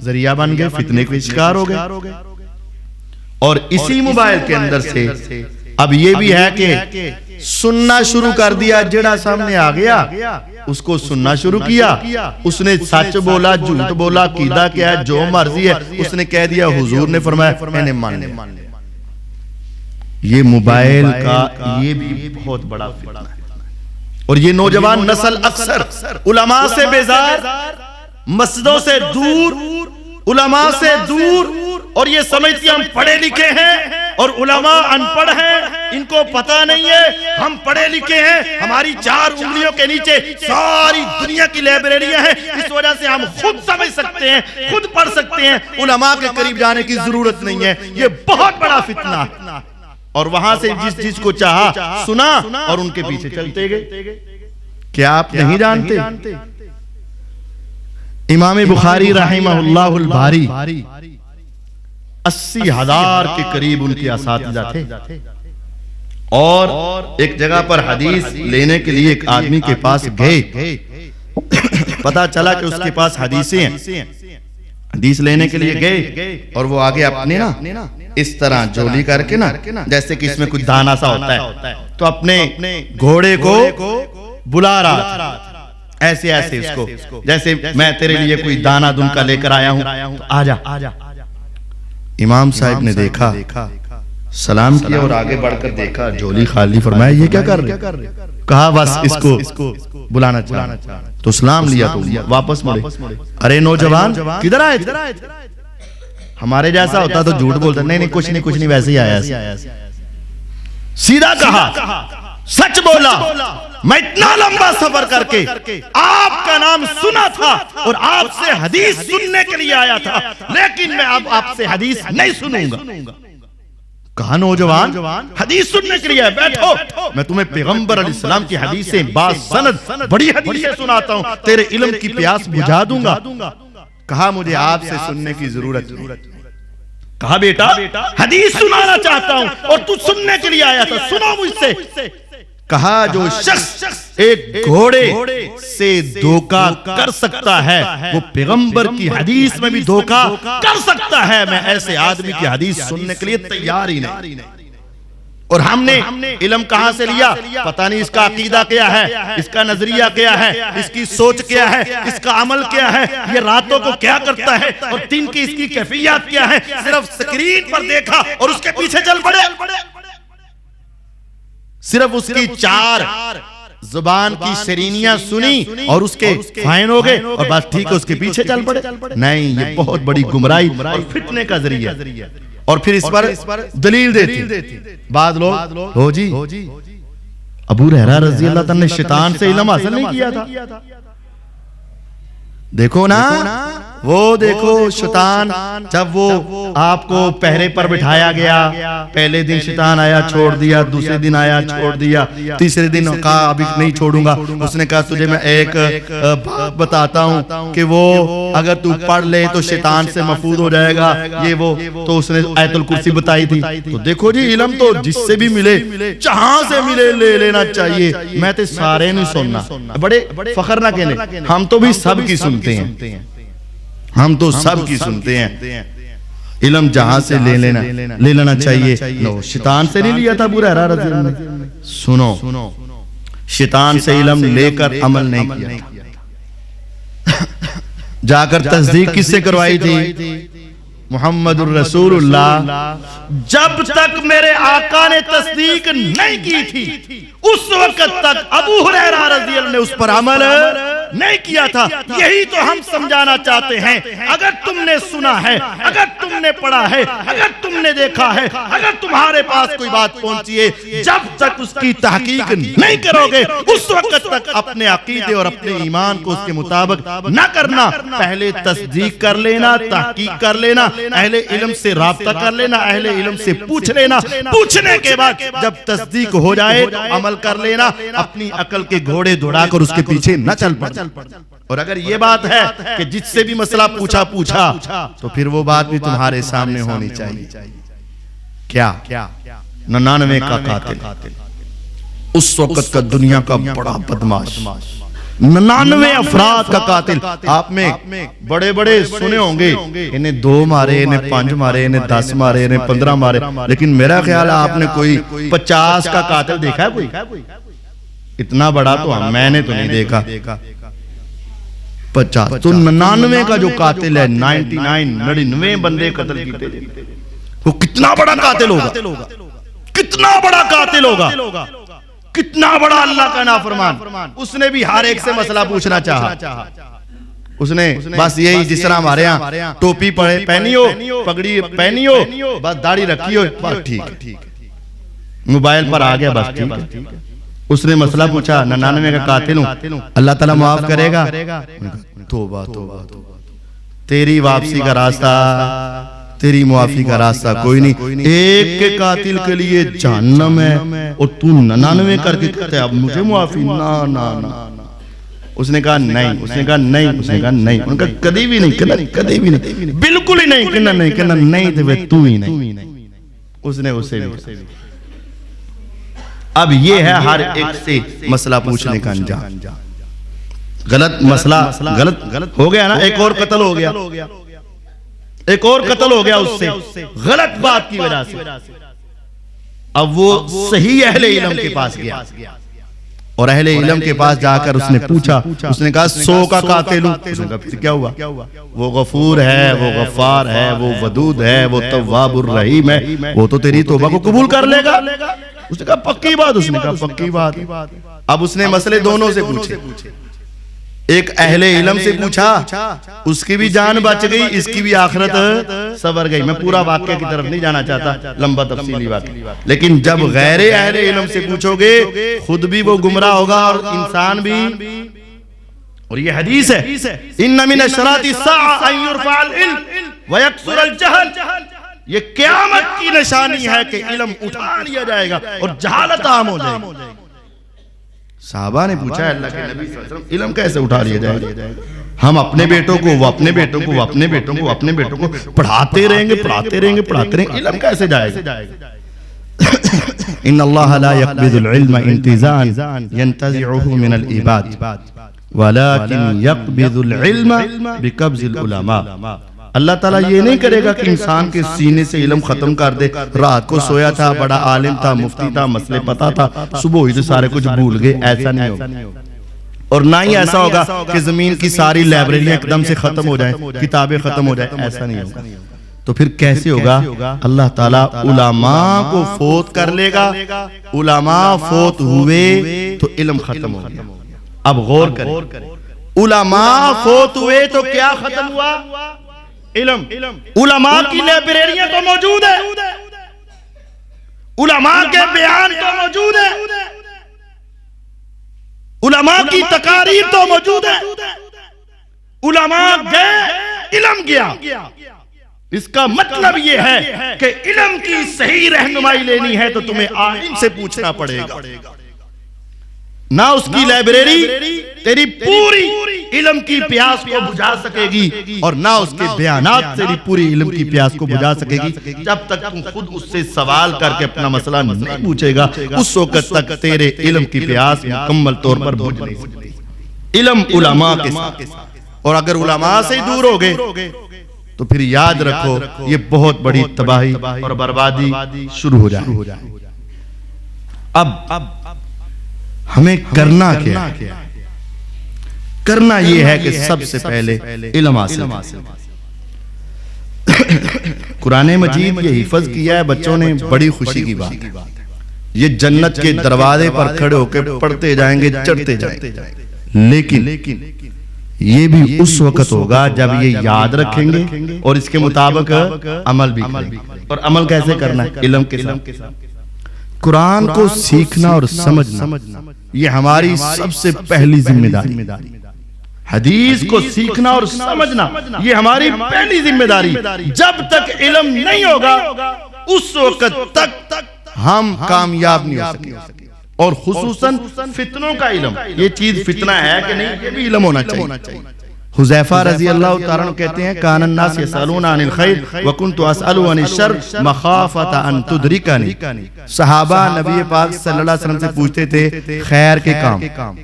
ذریعہ بن گئے، فتنے کے شکار ہو گئے. اور اسی موبائل کے اندر سے اب یہ بھی ہے کہ سننا شروع کر دیا. جڑا سامنے آ گیا اس کو سننا شروع کیا، اس نے سچ بولا جھوٹ بولا عقیدہ کیا ہے جو مرضی ہے اس نے کہہ دیا حضور نے فرمایا میں نے مان لیا. یہ موبائل کا یہ بھی بہت بڑا فتنہ ہے. اور یہ نوجوان نسل اکثر علماء سے بیزار، مسجدوں سے دور، علماء سے دور، اور یہ سمجھتی ہم پڑھے لکھے ہیں اور علماء ان پڑھ ہیں، ان کو پتہ نہیں ہے ہم پڑھے لکھے ہیں، ہماری 4 انگلیوں کے نیچے ساری دنیا کی لائبریریاں ہیں، اس وجہ سے ہم خود سمجھ سکتے ہیں، خود پڑھ سکتے ہیں، علماء کے قریب جانے کی ضرورت نہیں ہے. یہ بہت بڑا فتنہ ہے. اور وہاں سے جس کو چاہا سنا اور ان کے پیچھے چلتے گئے. کیا آپ نہیں جانتے امام بخاری رحمہ اللہ الباری 80,000 کے قریب ان کے اساتذہ تھے. اور ایک جگہ پر حدیث لینے کے لیے ایک آدمی کے پاس گئے، پتا چلا کہ اس کے پاس حدیثیں ہیں. حدیث لینے کے لیے گئے اور وہ آگے اپنے نا اس طرح جولی کر کے نا جیسے کہ اس میں کچھ دانا سا ہوتا ہے تو اپنے گھوڑے کو بلا رہا تھا ایسے اس کو، جیسے میں تیرے لیے کوئی دانا دن کا لے کر آیا ہوں، آجا. امام صاحب نے دیکھا، سلام کیا اور آگے بڑھ کر دیکھا جولی خالی. فرمایا یہ کیا کر رہے؟ کہا بس اس کو بلانا چاہا. تو سلام لیا تو واپس مڑے. ارے نوجوان کدھر آئے تھے؟ ہمارے جیسا ہوتا تو جھوٹ بولتا، نہیں کچھ نہیں ویسے ہی آیا. سیدھا کہا، سچ بولا، میں اتنا لمبا سفر کر کے آپ کا نام سنا تھا اور آپ سے حدیث سننے کے لیے آیا تھا، لیکن میں اب آپ سے حدیث نہیں سنوں گا. کہا نوجوان حدیث سننے کے لیے بیٹھو، میں تمہیں پیغمبر علیہ السلام کی حدیثیں باسند بڑی حدیثیں سناتا ہوں، تیرے علم کی پیاس بجھا دوں گا. کہا مجھے آپ سے سننے کی ضرورت نہیں. کہا بیٹا حدیث سنانا چاہتا ہوں اور تو سننے کے لیے آیا تھا، سنو مجھ سے. کہا جو شخص ایک گھوڑے سے دھوکہ کر سکتا ہے وہ پیغمبر کی حدیث میں بھی دھوکہ کر سکتا ہے. میں ایسے آدمی کی حدیث سننے کے لیے تیار ہی نہیں. اور ہم نے علم کہاں سے لیا؟ پتہ نہیں اس کا عقیدہ کیا ہے، اس کا نظریہ کیا ہے، اس کی سوچ کیا ہے، اس کا عمل کیا ہے، یہ راتوں کو کیا کرتا ہے اور دن کی اس کی کیفیات کیا ہے. صرف سکرین پر دیکھا اور اس کے پیچھے چل پڑے. صرف اس کی 4 زبان کی شرینیاں سنی اور اس کے فائن ہو گئے اور بس ٹھیک ہے اس کے پیچھے چل پڑے. نہیں، یہ بہت بڑی گمراہی اور فتنے کا ذریعہ. اور پھر اس پر دلیل دیتی بعض لوگ، ہو جی ابو ہریرہ رضی اللہ تعالیٰ نے شیطان سے علم حاصل نہیں کیا تھا. دیکھو نا وہ دیکھو شیطان جب وہ آپ کو پہرے پر بٹھایا گیا، پہلے دن شیطان آیا چھوڑ دیا، دوسرے دن آیا چھوڑ دیا، تیسرے دن کہا ابھی نہیں چھوڑوں گا. اس نے کہا تجھے میں ایک بات بتاتا ہوں کہ وہ اگر تو پڑھ لے تو شیطان سے محفوظ ہو جائے گا، یہ وہ. تو اس نے آیت الکرسی بتائی تھی. تو دیکھو جی علم تو جس سے بھی ملے، جہاں سے ملے لے لینا چاہیے. میں تے سارے نہیں سننا، بڑے فخر نہ کہنے، ہم تو بھی سب کی سنتے ہیں، ہم تو سب کی سنتے ہیں. علم جہاں سے لے لینا چاہیے. نو شیطان سے نہیں لیا تھا ابو ہریرہ رضی اللہ عنہ. سنو، شیطان سے علم لے کر عمل نہیں کیا، جا کر تصدیق کس سے کروائی تھی؟ محمد الرسول اللہ. جب تک میرے آقا نے تصدیق نہیں کی تھی اس وقت تک ابو ہریرہ رضی اللہ عنہ نے اس پر عمل نہیں کیا تھا. یہی تو ہم سمجھانا چاہتے ہیں. اگر تم نے سنا ہے، اگر تم نے پڑھا ہے، اگر تم نے دیکھا ہے، اگر تمہارے پاس کوئی بات پہنچی ہے، جب تک اس کی تحقیق نہیں کرو گے اس وقت تک اپنے عقیدے اور اپنے ایمان کو اس کے مطابق نہ کرنا. پہلے تصدیق کر لینا، تحقیق کر لینا، اہل علم سے رابطہ کر لینا، اہل علم سے پوچھ لینا. پوچھنے کے بعد جب تصدیق ہو جائے تو عمل کر لینا. اپنی عقل کے گھوڑے دوڑا کر اس کے پیچھے نہ چل پڑنا. اور اگر یہ بات ہے کہ جس سے بھی مسئلہ پوچھا تو پھر وہ بات بھی تمہارے سامنے ہونی چاہیے. کیا 99 کا قاتل، اس وقت کا دنیا کا بڑا بدماش، 99 افراد کا قاتل. آپ میں بڑے بڑے سنے ہوں گے، انہیں 2 مارے، انہیں 5 مارے، انہیں 10 مارے، انہیں 15 مارے. لیکن میرا خیال ہے آپ نے کوئی 50 کا قاتل دیکھا ہے؟ کوئی اتنا بڑا تو میں نے تو نہیں دیکھا. 50 تو 99 کا جو قاتل ہے، 99 بندے قتل کیتے، وہ کتنا بڑا قاتل ہوگا، کتنا بڑا قاتل ہوگا، کتنا بڑا اللہ کا نافرمان. اس نے بھی ہر ایک سے مسئلہ پوچھنا چاہا. اس نے بس یہی جس طرح ہمارے ہاں ٹوپی پہنی ہو، پگڑی پہنی ہو، بس داڑھی رکھی ہو، بس ٹھیک ہے، موبائل پر آ گیا، بس ٹھیک ہے. اس نے مسئلہ پوچھا، 99 کا قاتل ہوں، اللہ تعالیٰ معاف کرے گا؟ توبہ توبہ، تیری واپسی کا راستہ، تیری معافی کا راستہ کوئی نہیں. ایک کے قاتل کے لیے جہنم ہے اور تو 99 کر کے کہتے اب مجھے معافی؟ نا. اس نے کہا نہیں، اس نے کہا نہیں، اس نے کہا نہیں. ان کا کدی بھی نہیں، کدی بھی نہیں، بالکل ہی نہیں، کہنا نہیں تو ہی نہیں. اس نے اسے بھی. اب یہ ہے ہر ایک سے مسئلہ پوچھنے کا انجام. غلط مسئلہ غلط ہو گیا نا، ایک اور قتل ہو گیا، ایک اور قتل ہو گیا اس سے غلط بات کی وجہ سے. اب وہ صحیح اہل علم کے پاس گیا اور اہل علم کے پاس جا کر اس نے پوچھا. اس نے کہا 100 کا قاتل ہوں. اس نے کہا پھر کیا ہوا؟ وہ غفور ہے، وہ غفار ہے، وہ ودود ہے، وہ تواب الرحیم ہے، وہ تو تیری توبہ کو قبول کر لے گا. اس نے کہا پکی بات. اس نے کہا پکی بات. اب اس نے مسئلے دونوں سے پوچھے. ایک اہل علم سے پوچھا، اس کی بھی جان بچ گئی، اس کی بھی آخرت سنور گئی. میں پورا واقعہ کی طرف نہیں جانا چاہتا، لمبا تفصیلی واقعہ. لیکن جب غیر اہل علم سے پوچھو گے خود بھی وہ گمراہ ہوگا اور انسان بھی. اور یہ حدیث ہے، ان من اشراط الساعۃ ان یرفع العلم ویکثر الجہل. یہ قیامت کی نشانی ہے کہ علم اٹھا لیا جائے گا اور جہالت عام ہو جائے گی. صحابہ نے پوچھا اللہ کے نبی صلی اللہ علیہ وسلم علم کیسے اٹھا لیا جائے گا؟ ہم اپنے بیٹوں کو، وہ اپنے بیٹوں کو، وہ اپنے بیٹوں کو، اپنے بیٹوں کو پڑھاتے رہیں گے، پڑھاتے رہیں گے، پڑھاتے رہیں گے، علم کیسے جائے گا؟ ان اللہ لا يقبض العلم انتزاعا ينتزعه من العباد ولكن يقبض العلم بقبض العلماء. اللہ تعالیٰ یہ نہیں کرے گا کہ انسان کے سینے سے علم ختم کر دے. رات کو سویا تھا، بڑا عالم تھا، مفتی تھا، مسئلے پتا تھا، صبح ہوئی تو سارے کچھ بھول گئے. ایسا نہیں ہوگا. اور نہ ہی ایسا ہوگا کہ زمین کی ساری لائبریریاں ایک دم سے ختم ہو جائیں، کتابیں ختم ہو جائیں. ایسا نہیں ہوگا. تو پھر کیسے ہوگا؟ اللہ تعالیٰ علماء کو فوت کر لے گا. علماء فوت ہوئے تو علم ختم ہو گیا. اب غور کریں، علماء فوت ہوئے تو کیا ختم ہوا؟ علم. علماء کی لائبریریاں تو موجود ہے، علماء کے بیان تو موجود ہے، علماء کی تقاریر تو موجود ہے. علماء گئے علم گیا. اس کا مطلب یہ ہے کہ علم کی صحیح رہنمائی لینی ہے تو تمہیں عالم سے پوچھنا پڑے گا. نہ اس کی لائبریری تیری پوری علم کی پیاس کو بجھا سکے گی اور نہ اس کے بیانات تیری پوری علم کی پیاس کو بجھا سکے گی. جب تک تم خود اس سے سوال کر کے اپنا مسئلہ نہیں پوچھے گا اس وقت تک تیرے علم کی پیاس مکمل طور پر بجھ نہیں سکتی. علم علماء کے ساتھ، اور اگر علماء سے دور ہو گئے تو پھر یاد رکھو یہ بہت بڑی تباہی اور بربادی شروع ہو جائے. اب ہمیں کرنا کیا ہے؟ کرنا یہ ہے کہ سب سے پہلے علم حاصل. قرآن مجید یہ حفظ کیا ہے بچوں نے، بڑی خوشی کی بات ہے. یہ جنت کے دروازے پر کھڑے ہو کے پڑھتے جائیں گے، چڑھتے جائیں گے. لیکن یہ بھی اس وقت ہوگا جب یہ یاد رکھیں گے اور اس کے مطابق عمل بھی کریں گے. اور عمل کیسے کرنا ہے؟ علم کے ساتھ. قرآن کو سیکھنا اور سمجھنا یہ ہماری سب سے پہلی ذمہ داری. حدیث کو سیکھنا اور سمجھنا یہ ہماری پہلی ذمہ داری. جب تک علم نہیں ہوگا اس وقت تک ہم کامیاب نہیں ہو سکیں. اور خصوصاً فتنوں کا علم، یہ چیز فتنہ ہے کہ نہیں، یہ بھی علم ہونا چاہیے. حذیفہ رضی اللہ تعالیٰ عنہ کہتے ہیں کان الناس یسألون عن الخیر وکنت اسأل عن الشر مخافۃ ان تدرکنی. صحابہ نبی پاک صلی اللہ علیہ وسلم سے پوچھتے تھے خیر کے کام،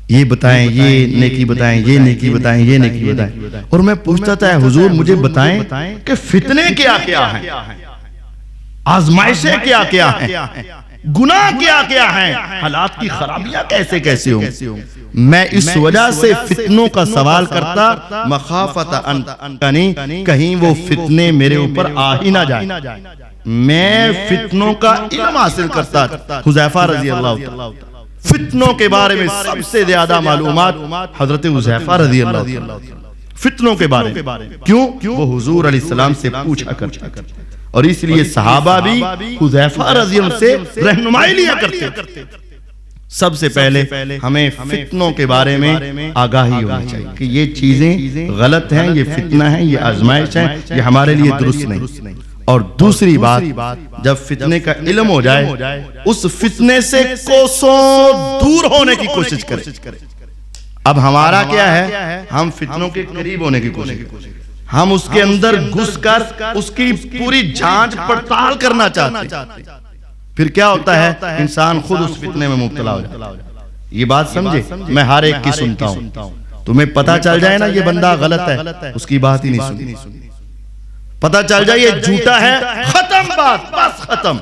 یہ بتائیں، یہ نیکی بتائیں، یہ نیکی بتائیں، یہ نیکی بتائیں. اور میں پوچھتا تھا حضور مجھے بتائیں کہ فتنے کیا کیا ہیں، آزمائشیں کیا کیا ہیں، گناہ کیا کیا ہیں، حالات کی خرابیاں کیسے کیسے ہوں. میں اس وجہ سے فتنوں کا سوال کرتا مخافت ان کہیں وہ فتنے میرے اوپر آ ہی نہ جائیں. میں فتنوں کا علم حاصل کرتا. حذیفہ رضی اللہ تعالیٰ فتنوں کے بارے میں سب سے زیادہ معلومات حضرت حذیفہ رضی اللہ تعالیٰ فتنوں کے بارے میں. کیوں؟ وہ حضور علیہ السلام سے پوچھا کرتے اور اس لیے صحابہ بھی حذیفہ رضی اللہ سے رہنمائی لیا کرتے. سب سے پہلے ہمیں فتنوں کے بارے میں آگاہی ہونی چاہیے کہ یہ چیزیں غلط ہیں، یہ فتنہ ہیں، یہ آزمائش ہیں، یہ ہمارے لیے درست نہیں. اور دوسری بات، جب فتنے کا علم ہو جائے اس فتنے سے کوسوں دور ہونے کی کوشش کریں. اب ہمارا کیا ہے؟ ہم فتنوں کے قریب ہونے کی کوشش کریں. ہم اس کے اندر گھس کر اس کی پوری جانچ پڑتال کرنا چاہتے ہیں. پھر کیا ہوتا ہے؟ انسان خود اس فتنے میں مبتلا ہو جاتا ہے. یہ بات سمجھے، میں ہر ایک کی سنتا ہوں. تمہیں پتا چل جائے نا یہ بندہ غلط ہے، اس کی بات ہی نہیں سنی. پتا چل جائے یہ جھوٹا ہے، ختم بات، بس ختم.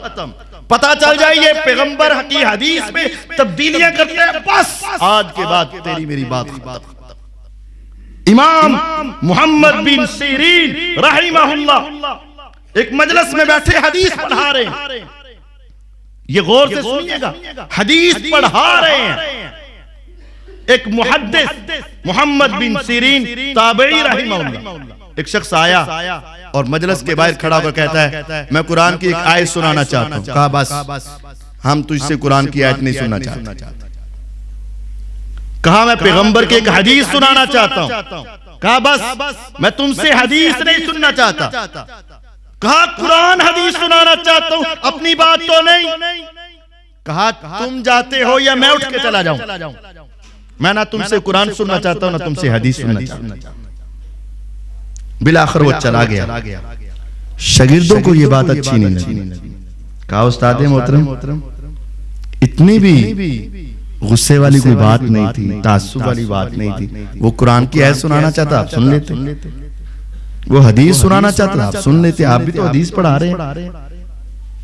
پتا چل جائے یہ پیغمبر کی حدیث میں تبدیلیاں کرتے ہیں، بس آج کے بعد تیری میری بات ختم. امام محمد بن سیرین رحمہ اللہ ایک مجلس میں بیٹھے حدیث پڑھا رہے ہیں. یہ غور سے سنیے گا، حدیث پڑھا رہے ہیں. ایک محدث محمد بن سیرین تابعی رحمہ اللہ، ایک شخص آیا اور مجلس کے باہر کھڑا ہو کر کہتا ہے میں قرآن کی ایک آیت سنانا چاہتا ہوں. کہا بس ہم تجھ سے قرآن کی آیت نہیں سننا چاہتے. کہا میں پیغمبر کی ایک حدیث سنانا چاہتا ہوں. کہا بس میں تم سے حدیث نہیں سننا چاہتا. کہا قرآن حدیث سنانا چاہتا ہوں، اپنی بات تو نہیں. کہا تم جاتے ہو یا میں اٹھ کے چلا جاؤں؟ میں نہ تم سے قرآن سننا چاہتا ہوں نہ تم سے حدیث سننا چاہتا ہوں. بالآخر وہ چلا گیا. شاگردوں کو یہ بات اچھی نہیں لگی. کہا استاد محترم اتنی بھی غصے والی کوئی بات نہیں تھی، تعصب والی بات نہیں تھی. وہ قرآن کی آیت سنانا چاہتا آپ سن لیتے، وہ حدیث سنانا چاہتا آپ سن لیتے. آپ بھی تو حدیث پڑھا رہے ہیں.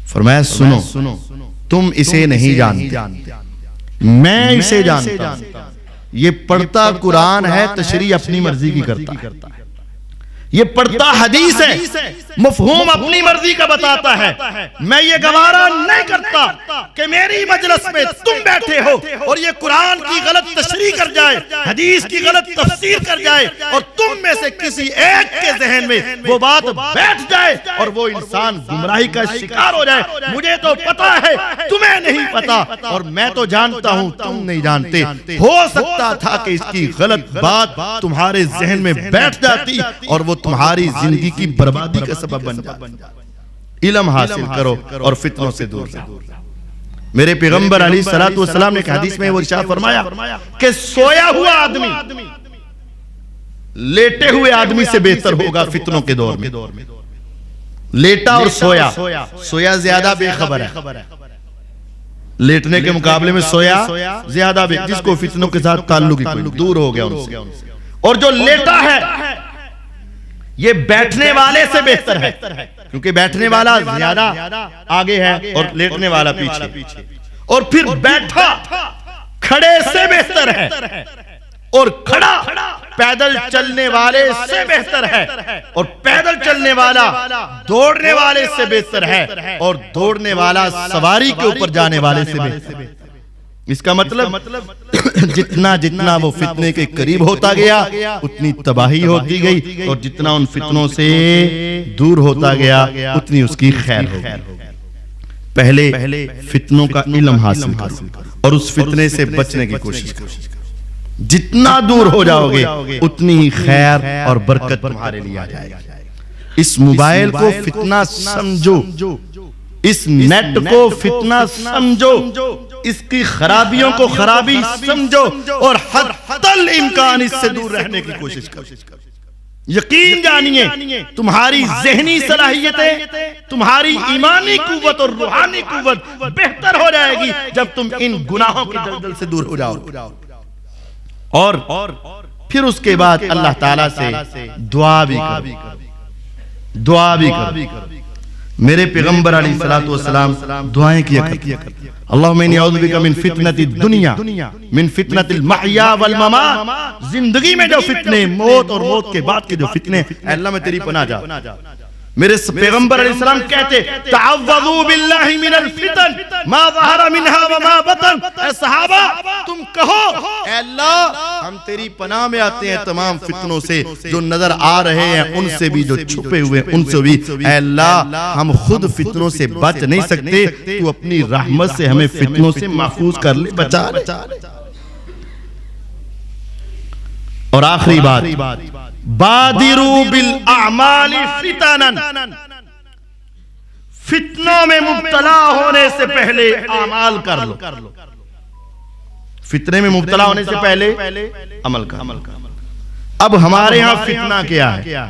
فرمایا سنو، تم اسے نہیں جانتے، میں اسے جانتا ہوں. یہ پڑھتا قرآن ہے، تشریح اپنی مرضی کی کرتا ہے. یہ پڑھتا حدیث ہے، مفہوم اپنی مرضی کا بتاتا ہے. میں یہ گوارا نہیں کرتا کہ میری مجلس میں تم بیٹھے ہو اور یہ قرآن کی غلط تشریح کر جائے، حدیث کی غلط تفسیر کر جائے اور تم میں سے کسی ایک کے ذہن میں وہ بات بیٹھ جائے اور وہ انسان گمراہی کا شکار ہو جائے. مجھے تو پتا ہے، تمہیں نہیں پتا، اور میں تو جانتا ہوں تم نہیں جانتے. ہو سکتا تھا کہ اس کی غلط بات تمہارے ذہن میں بیٹھ جاتی اور وہ تمہاری زندگی کی بربادی کا سبب بن جائے. علم حاصل کرو اور فتنوں سے دور رہو. میرے پیغمبر علیہ الصلوۃ والسلام نے ایک حدیث میں وہ ارشاد فرمایا کہ سویا ہوا آدمی لیٹے ہوئے آدمی سے بہتر ہوگا فتنوں کے دور میں. لیٹا اور سویا، سویا زیادہ بے خبر ہے، لیٹنے کے مقابلے میں سویا زیادہ بے، جس کو فتنوں کے ساتھ تعلق ہی دور ہو گیا ان سے. اور جو لیٹا ہے یہ بیٹھنے والے سے بہتر ہے، کیونکہ بیٹھنے والا زیادہ آگے ہے اور لیٹنے والا پیچھے. اور پھر بیٹھا کھڑے سے بہتر ہے، اور کھڑا پیدل چلنے والے سے بہتر ہے، اور پیدل چلنے والا دوڑنے والے سے بہتر ہے، اور دوڑنے والا سواری کے اوپر جانے والے سے بہتر ہے. اس کا مطلب جتنا جتنا وہ فتنے کے قریب ہوتا گیا اتنی تباہی ہوتی گئی، اور جتنا ان فتنوں سے دور ہوتا گیا اتنی اس کی خیر ہو گئی. پہلے فتنوں کا علم حاصل کرو اور اس فتنے سے بچنے کی کوشش کرو. جتنا دور ہو جاؤ گے اتنی ہی خیر اور برکت تمہارے لیے آ جائے گی. اس موبائل کو فتنہ سمجھو، اس نیٹ کو فتنہ سمجھو، اس کی خرابیوں کو خرابی سمجھو اور حتی الامکان اس سے دور رہنے کی کوشش کرو. یقین جانیے تمہاری ذہنی صلاحیتیں، تمہاری ایمانی قوت اور روحانی قوت بہتر ہو جائے گی جب تم ان گناہوں کی دلدل سے دور ہو جاؤ. اور پھر اس کے بعد اللہ تعالیٰ سے دعا بھی کرو، دعا بھی کرو. میرے پیغمبر علیہ الصلوۃ والسلام دعائیں کیا کرتے، اللہم انی اعوذ بک من فتنۃ الدنیا من فتنۃ المحیا والممات. زندگی میں جو فتنے، موت اور موت کے بعد کے جو فتنے، اے اللہ میں تیری پناہ چاہتا. میرے پیغمبر علیہ السلام کہتے تعوذوا باللہ من الفتن ما ظہر منها وما بطن. اے صحابہ تم کہو اے اللہ ہم تیری پناہ میں آتے ہیں تمام فتنوں سے، جو نظر آ رہے ہیں ان سے بھی، جو چھپے ہوئے ان سے بھی. اے اللہ ہم خود فتنوں سے بچ نہیں سکتے، تو اپنی رحمت سے ہمیں فتنوں سے محفوظ کر لے، بچا لے. اور آخری بات، بادروا بالاعمال فتنا. فتنوں میں مبتلا ہونے سے پہلے اعمال کر لو. فتنے میں مبتلا ہونے سے پہلے عمل کر. اب ہمارے ہاں فتنہ کیا ہے؟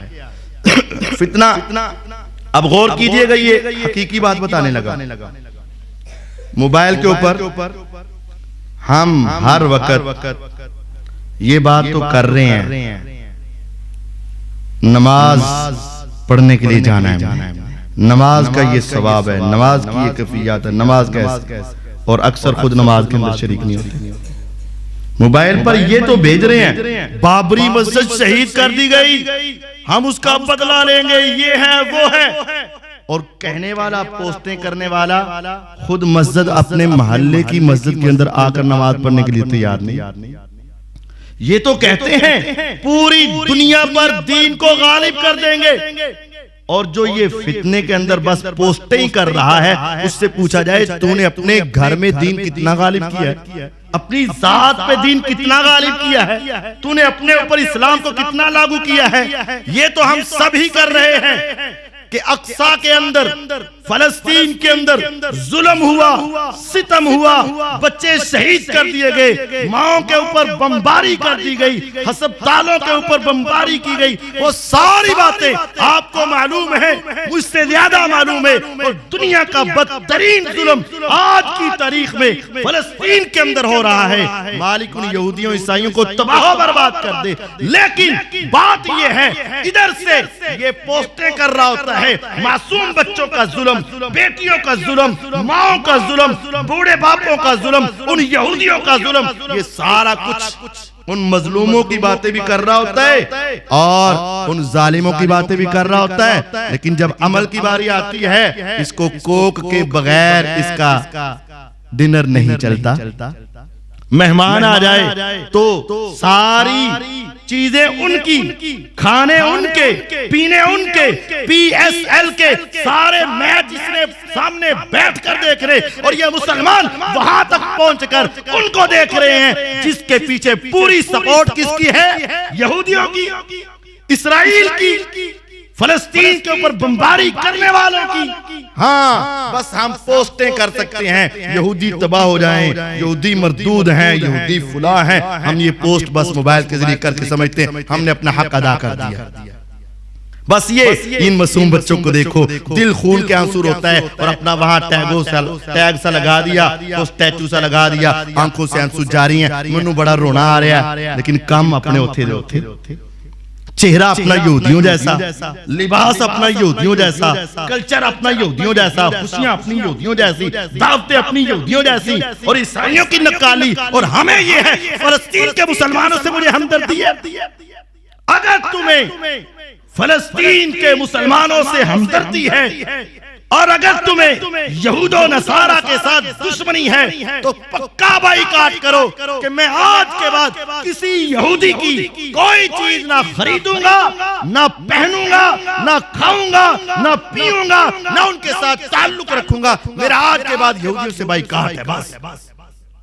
فتنہ اب غور کیجئے گا، یہ حقیقی بات بتانے لگا. موبائل کے اوپر ہم ہر وقت یہ بات تو کر رہے ہیں، نماز پڑھنے کے لیے جانا ہے، نماز کا یہ ثواب ہے، نماز کی یہ کیفیت ہے، نماز کیسے، اور اکثر خود نماز کے اندر شریک نہیں ہوتے. موبائل پر یہ تو بھیج رہے ہیں بابری مسجد شہید کر دی گئی، ہم اس کا بدلہ لیں گے، یہ ہے وہ ہے. اور کہنے والا، پوسٹیں کرنے والا خود مسجد، اپنے محلے کی مسجد کے اندر آ کر نماز پڑھنے کے لیے تیار نہیں. یہ تو کہتے ہیں پوری دنیا پر دین کو غالب کر دیں گے، اور جو یہ فتنے کے اندر بس پوسٹیں ہی کر رہا ہے، اس سے پوچھا جائے تو نے اپنے گھر میں دین کتنا غالب کیا ہے، اپنی ذات پہ دین کتنا غالب کیا ہے، تو نے اپنے اوپر اسلام کو کتنا لاگو کیا ہے. یہ تو ہم سب ہی کر رہے ہیں کہ اقصی کے اندر، فلسطین کے اندر ظلم ہوا، ستم ہوا، بچے شہید کر دیے گئے، ماؤں کے اوپر بمباری کر دی گئی، ہسپتالوں کے اوپر بمباری کی گئی. وہ ساری باتیں آپ کو معلوم ہے، مجھ سے زیادہ معلوم ہے. اور دنیا کا بدترین ظلم آج کی تاریخ میں فلسطین کے اندر ہو رہا ہے. مالک ان یہودیوں عیسائیوں کو تباہ و برباد کر دے. لیکن بات یہ ہے ادھر سے یہ پوسٹیں کر رہا ہوتا ہے معصوم بچوں کا ظلم، بیٹیوں کا ظلم، ماؤں کا ظلم، بوڑھے باپوں کا ظلم، ان یہودیوں کا ظلم. یہ سارا کچھ ان مظلوموں کی باتیں بھی کر رہا ہوتا ہے اور ان ظالموں کی باتیں بھی کر رہا ہوتا ہے، لیکن جب عمل کی باری آتی ہے اس کو کوک کے بغیر اس کا ڈنر نہیں چلتا۔ مہمان آ جائے تو ساری چیزیں ان کی، کھانے ان کے، پینے ان کے، پی ایس ایل کے سارے میچ اس نے سامنے بیٹھ کر دیکھ رہے، اور یہ مسلمان وہاں تک پہنچ کر ان کو دیکھ رہے ہیں جس کے پیچھے پوری سپورٹ کس کی ہے؟ یہودیوں کی، اسرائیل کی، فلسطین کے اوپر بمباری کرنے والوں کی۔ ہاں بس ہم پوسٹیں کر سکتے ہیں یہودی تباہ ہو جائیں، یہودی مردود ہیں، یہودی فلاں ہیں، ہم یہ پوسٹ بس موبائل کے ذریعے کر کے سمجھتے ہیں ہم نے اپنا حق ادا کر دیا۔ بس یہ ان معصوم بچوں کو دیکھو، دل خون کے آنسو ہوتا ہے، اور اپنا وہاں ٹیگ سا لگا دیا، اسٹیچو سا لگا دیا، آنکھوں سے آنسو جاری ہیں، منو بڑا رونا آ رہا ہے، لیکن کم اپنے ہوتے چہرہ اپنا یہودیوں جیسا، لباس اپنا یہودیوں جیسا، کلچر اپنا یہودیوں جیسا، خوشیاں اپنی یہودیوں جیسی، دعوتیں اپنی یہودیوں جیسی، اور عیسائیوں کی نقالی۔ اور ہمیں یہ ہے فلسطین کے مسلمانوں سے مجھے ہمدردی ہے۔ اگر تمہیں فلسطین کے مسلمانوں سے ہمدردی ہے اور اگر تمہیں یہود و نصارہ کے ساتھ دشمنی ہے تو پکا بائیکاٹ کرو کہ میں آج کے بعد کسی یہودی کی کوئی چیز نہ خریدوں گا، نہ پہنوں گا، نہ کھاؤں گا، نہ پیوں گا، نہ ان کے ساتھ تعلق رکھوں گا۔ میرا آج کے بعد یہودیوں سے بائیکاٹ ہے بس۔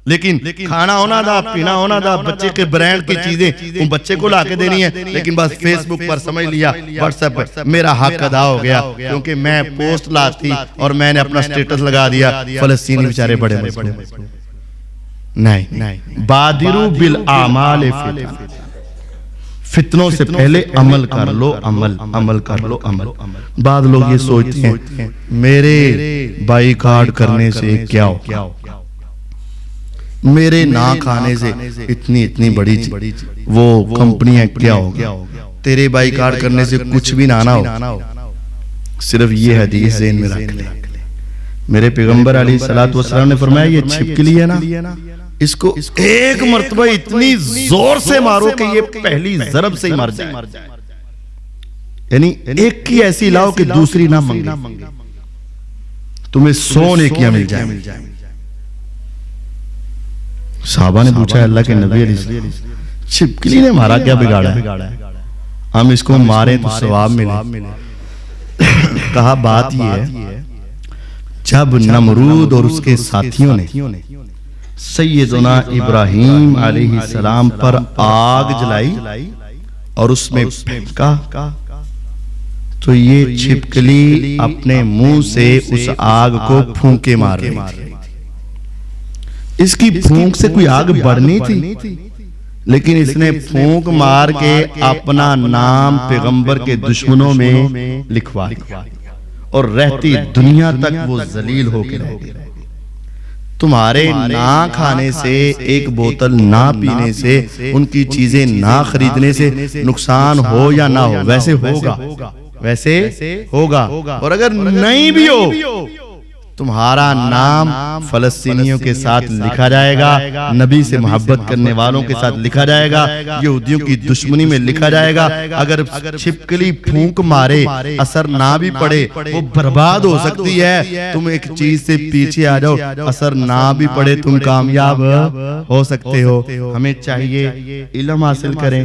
لیکن کھانا ہونا دا، پینا ہونا دا، بچے کے برانڈ کی چیزیں وہ بچے کو لا کے دینی ہے، لیکن بس فیس بک پر سمجھ لیا، واٹس ایپ پر میرا حق ادا ہو گیا کیونکہ میں پوسٹ لاتی اور میں نے اپنا سٹیٹس لگا دیا۔ فلسطینی بیچارے بڑے مظلوم۔ نہیں، بادروا بالاعمال فتنہ، فتنوں سے پہلے عمل کر لو، عمل کر لو، عمل۔ بعض لوگ یہ سوچتے ہیں میرے بائیکاٹ کرنے سے کیا ہو، میرے نہ کھانے سے اتنی بڑی وہ کمپنیاں کیا ہوگا، تیرے بائیکاٹ کرنے سے کچھ بھی نہ ہو۔ صرف یہ حدیث ذہن میں رکھ لے، میرے پیغمبر علیہ الصلوۃ والسلام نے فرمایا یہ چھپکلی ہے نا، اس کو ایک مرتبہ اتنی زور سے مارو کہ یہ پہلی ضرب سے ہی مر جائے، یعنی ایک کی ایسی لاؤ کہ دوسری نہ منگے، تمہیں 100 نیکیاں مل جائیں۔ صحابہ نے پوچھا اللہ کے نبی علیہ السلام چھپکلی نے مارا کیا بگاڑا ہے، ہم اس کو ماریں تو ثواب ملے؟ کہا بات یہ ہے جب نمرود اور اس کے ساتھیوں نے سیدنا ابراہیم علیہ السلام پر آگ جلائی اور اس میں پھینکا تو یہ چھپکلی اپنے منہ سے اس آگ کو پھونکے مار رہی تھی۔ اس کی پھونک سے کوئی آگ بڑھنی تھی، لیکن اس نے پھونک مار کے اپنا نام پیغمبر کے دشمنوں میں لکھوا دیا اور رہتی دنیا تک وہ ذلیل ہو کے رہ گئے۔ تمہارے نہ کھانے سے، ایک بوتل نہ پینے سے، ان کی چیزیں نہ خریدنے سے نقصان ہو یا نہ ہو، ویسے ہوگا، اور اگر نہیں بھی ہو تمہارا نام فلسطینیوں کے ساتھ لکھا جائے گا، نبی سے محبت کرنے والوں کے ساتھ لکھا جائے گا، یہودیوں کی دشمنی میں لکھا جائے گا۔ اگر چھپکلی پھونک مارے اثر نہ بھی پڑے وہ برباد ہو سکتی ہے، تم ایک چیز سے پیچھے آ جاؤ اثر نہ بھی پڑے تم کامیاب ہو سکتے ہو۔ ہمیں چاہیے علم حاصل کریں،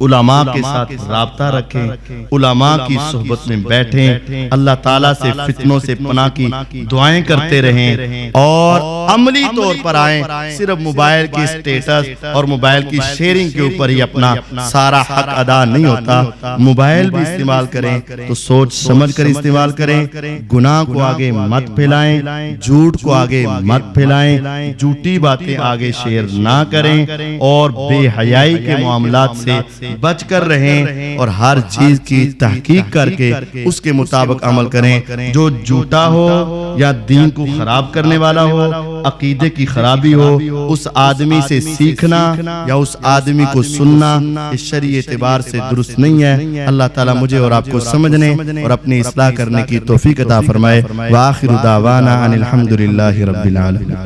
علماء کے ساتھ رابطہ رکھیں، علماء کی صحبت میں بیٹھیں، اللہ تعالیٰ سے فتنوں سے پناہ کی دعائیں کرتے رہیں اور عملی طور پر آئیں۔ صرف موبائل کی سٹیٹس اور موبائل کی شیئرنگ کے اوپر ہی اپنا سارا حق ادا نہیں ہوتا۔ موبائل بھی استعمال کریں تو سوچ سمجھ کر استعمال کریں، گناہ کو آگے مت پھیلائیں، جھوٹ کو آگے مت پھیلائیں، جھوٹی باتیں آگے شیئر نہ کریں اور بے حیائی کے معاملات سے بچ کر رہیں اور ہر چیز کی تحقیق کر کے اس کے مطابق عمل کریں۔ جو جھوٹا ہو یا دین کو خراب کرنے والا ہو، عقیدے کی خرابی ہو، اس آدمی سے سیکھنا یا اس آدمی کو سننا اس شرعی اعتبار سے درست نہیں ہے۔ اللہ تعالیٰ مجھے اور آپ کو سمجھنے اور اپنی اصلاح کرنے کی توفیق عطا فرمائے۔ وآخر دعوانا ان الحمدللہ رب العالمین۔